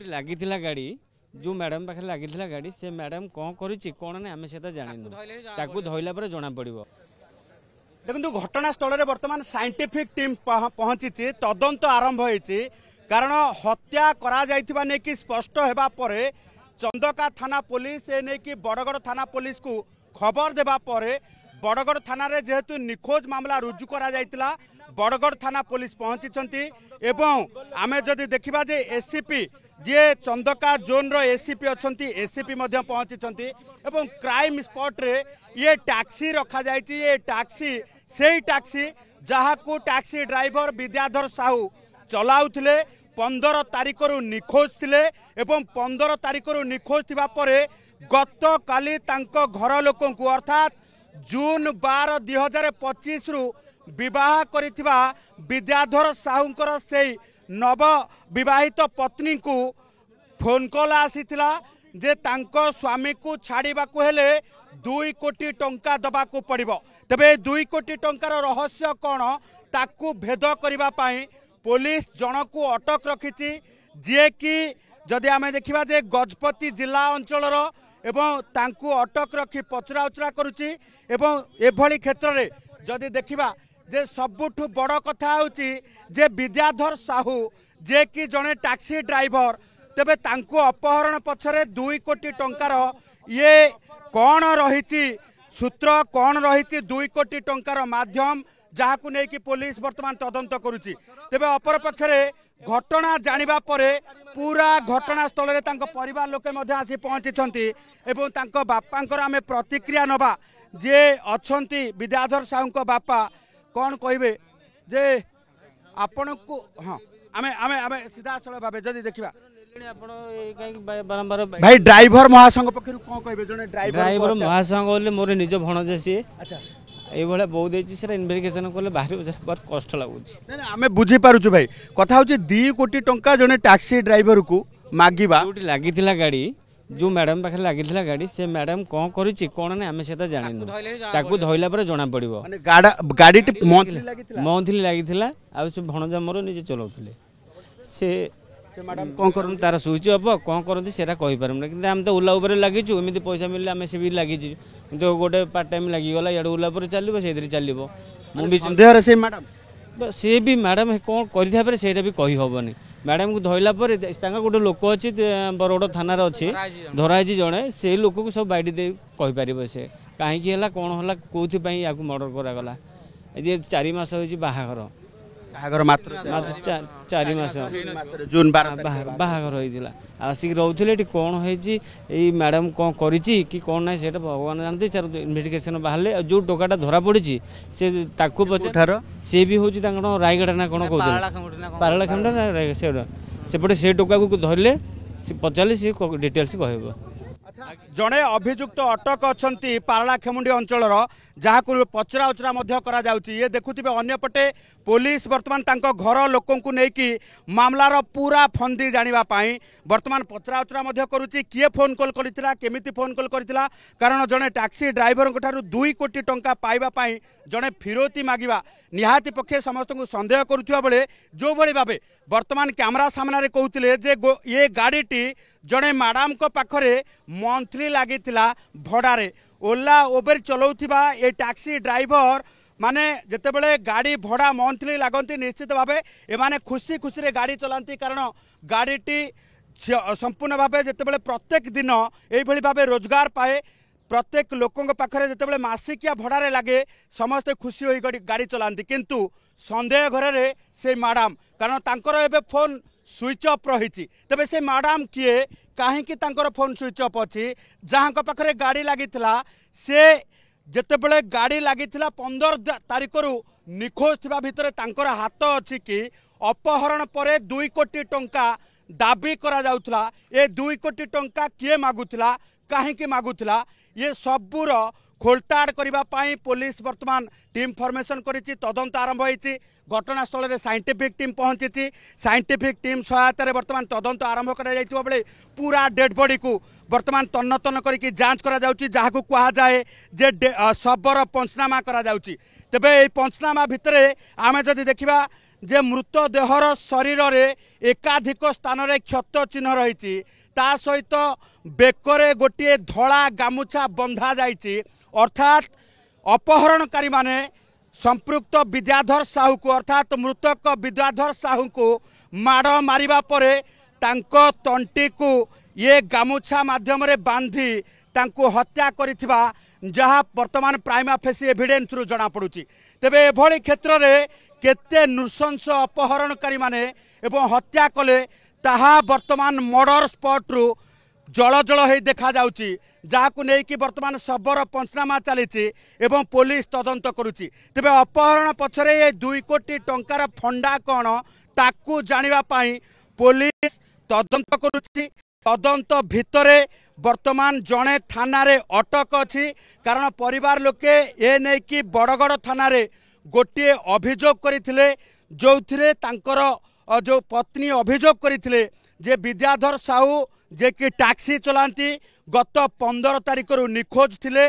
लगी गाड़ी जो मैडम पाखे लगी गाड़ी से मैडम कौन कौन ना आम से जानू धोला पर जना पड़। देखो घटनास्थल में बर्तमान साइंटिफिक टीम पहुंची तदंत आरंभ होती कारण हत्या करा नहीं स्पष्ट होगा पर चंदका थाना पुलिस ए नहीं बड़गड़ थाना पुलिस को खबर देवा पर बड़गड़ थाना रे जेहेतु निखोज मामला रुजु करा जायतिला बड़गड़ थाना पुलिस पहुंची एवं आमे जदि देखिबा जे एसीपी जे चंदका जोन रो एसीपी अछंती एसीपी मध्य पहुंची एवं क्राइम स्पॉट रे ये टैक्सी रखा जायछि। ये टैक्सी सेही टैक्सी जहा को टैक्सी ड्राइवर विद्याधर साहू चलाउथिले 15 तारिख रु निखोज थिले एवं 15 तारिख रु निखोज थिबा परे गत काली तांको घर लोकन को अर्थात जून 12 2025 रु विवाह करिथिबा विद्याधर साहूंकर से नव विवाहित पत्नी को फोन कॉल आसीथिला जे तांको स्वामी को छाड़ीबा को हेले 2 कोटी टंका दबा को पड़िबो। तबे 2 कोटी टंकार रहस्य कौन ताकू भेद करिबा पाई पुलिस जन को अटक रखिछि जे कि जदि आमे देखिबा जे गजपति जिला अंचलर एवं तांकू अटक रखी पचरा उचरा करुछि एवं एभली क्षेत्र रे जदि देखिबा जे सबुठु बड़ कथा होछि जे विद्याधर साहू जे कि जने टैक्सी ड्राइवर तेबे तांकू अपहरण पछरे 2 कोटी टंकार ये कौन रही सूत्र कौन रही 2 कोटी टंकार माध्यम जहाँ को लेकिन पुलिस वर्तमान तदंत करुछि। तेबे अपर पक्षरे घटना जानिबा परे पूरा घटनास्थल रे तांको परिवार लोके मध्य आसी पहुंची एवं तांको बापांकर आमे प्रतिक्रिया नबा जे अछंती विद्याधर साहूंको बापा कौन कहबे जे आपण को हाँ आमे आमे आमे सीधा सळ भाबे जदी देखिबा भाई ड्राइवर महासंघ पक्षरु कोन कहबे जने ड्राइवर महासंघ बोले मोर निज भणजे सी अच्छा ए भले बहु देछि सेरा इन्वेस्टिगेशन करले बाहरी बहुत कष्ट लागुछि नै आमे बुझी पारुछु भाई कथा होछि 2 कोटी टंका जने टैक्सी ड्राइवर को मागिबा जोटी लागिथिला गाड़ी जो मैडम पाखे लगी गाड़ी से मैडम कौन कौन ना आम से जानू धोला पर जना पड़। गाड़ी मंथली लगी आ भणजा मोर निजे चलाउले से मैडम कौन कर तार सुइच अफ कौन करती से कहीपर कि आम तो ओला उपर लगिचु एमती पैसा मिले आम से भी लगी तो गोटे पार्ट टाइम लगिगला इे ओला पर चलो से चलो मुझे से मैडम सी भी मैडम कौन कर से भी कही हेनी मैडम को धोला पर गोटे लोक अच्छी बरगड़ थाना अच्छी धराई जड़े से लोक को सब बाइट दे कहीपर से कहीं कौन है कौन या मर्डर करागला ये 4 मास हो बाहागर मात्र 4 मास जून 12 बाहागर होइतिला आसिक रहउथिले कौन होइछि ए मैडम कौन करिछि कि कौन ना सेटा भगवान जानते सर इन्वेस्टिगेशन बाहले जो टोकाटा धरा पड़िछि से ताकू पछार से भी होछि तांगनो रायगढ़ ना कोन कहू पारला खंडा ना सेपटे से टोका को धरले से पचाले से डिटेल्स कहबो। जड़े अभियुक्त अटक अच्छा पारला खेमुंडी अंचल जहाँ को पचरा उचरा करा जाउची। ये देखुथिबे अन्यपटे पुलिस वर्तमान तांको घर लोकों को लेकिन मामलार पूरा फंदी जानिबा पाई वर्तमान पचरा उचरा करुची किए फोन कॉल करितला केमिति फोन कॉल करितला कारण जड़े टैक्सी ड्राइवर ठारू 2 कोटी टंका पाइबा पाई जड़े फिरौती मागिबा निहाती पक्षे समस्त को संदेह करुवा बेले जो भली भाबे वर्तमान कैमरा सामने कहते जे ये गाड़ीटी जड़े मैडम को पाखरे मंथली लगी भड़ारे ओला ओबर चलाउथिबा ये टैक्सी ड्राइवर माने जितेबाला गाड़ी भड़ा मंथली लगती निश्चित भाव एमाने खुशी खुशी रे गाड़ी चलाती कारण गाड़ीटी संपूर्ण भाव जितेबाला प्रत्येक दिन ये भाव रोजगार पाए प्रत्येक लोकों पाखरे जितेबाला मासिकिया भड़ारे लगे समस्ते खुशी हो गाड़ी चलाती किंतु संदेह घरे से मैडम कारण तांकर एबे फोन स्विच ऑफ रही तेबे से मैडम किए कहीं फोन स्विच ऑफ अच्छी जहाँ पाखरे गाड़ी लगी से जितेबाला गाड़ी लगी 15 तारिख रु निखोज थिबा भितरे तांकर हाथ अच्छी कि अपहरण पर 2 कोटी टंका दाबी करा जाउथला। ए 2 कोटी टंका किए मागुथला कहीं मागुथला ये सबूर खोलताड़ करने पुलिस वर्तमान टीम फॉर्मेशन करिछि तदंत आरंभ होइछि। घटनास्थल में साइंटिफिक टीम पहुंची साइंटिफिक टीम सहायतार वर्तमान तदंत आरंभ कर बेले पूरा डेड बॉडी को वर्तमान तन्न तन्न करके जांच करा जाउछि जहाँ को कहा जाए जे शबर पंचनामा करा जाउछि। तेबे ए पंचनामा भितरे आमे जदि देखिबा जे मृतदेहर शरीर रे एकाधिक स्थान रे क्षत चिन्ह रही ता सहित बेकरे गोटे धला गामुछा बंधा जाइछि अर्थात अपहरणकारी माने संपृक्त विद्याधर साहू को अर्थात मृतक विद्याधर साहू को माड़ मारिबा परे तांको तंटी को ये गामुछा माध्यम रे बांधी तांको हत्या करिथिबा जहाँ वर्तमान प्राइमा फेसी एविडेंस रु जना पड़ुछि। तेबे एभली क्षेत्र रे केते नृशंस अपहरणकारी माने एवं हत्या कले ताहा वर्तमान मर्डर स्पॉट रु जल जल हो देखा जाउछि जाहाकु नै कि वर्तमान शबर पंचनामा चली एवं पुलिस तदंत करुछि। तेबे अपहरण पछरे ये 2 कोटी टंकार फंडा कौन ताकू जानिबा पई पुलिस तदंत करुछि। तदंत भितरे वर्तमान जड़े थाना रे अटक अच्छी कारण परिवार लोके ए नहीं कि बड़गड़ थाना रे गोटे अभियोग करथिले जो थिरे तांकर जो पत्नी अभियोग करथिले जे विद्याधर साहू जे कि टैक्सी चलांती गत 15 तारिख रु निखोज थिले।